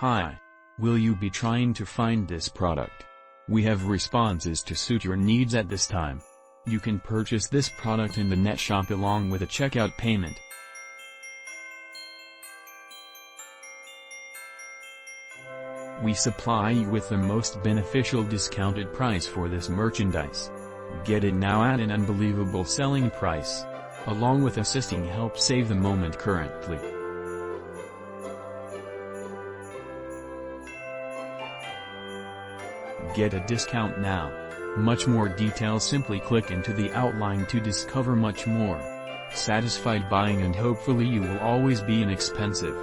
Hi. Will you be trying to find this product? We have responses to suit your needs at this time. You can purchase this product in the net shop along with a checkout payment. We supply you with the most beneficial discounted price for this merchandise. Get it now at an unbelievable selling price. Along with assisting help save the moment currently. Get a discount now. Much more details, simply click into the outline to discover much more. Satisfied buying, and hopefully you will always be inexpensive.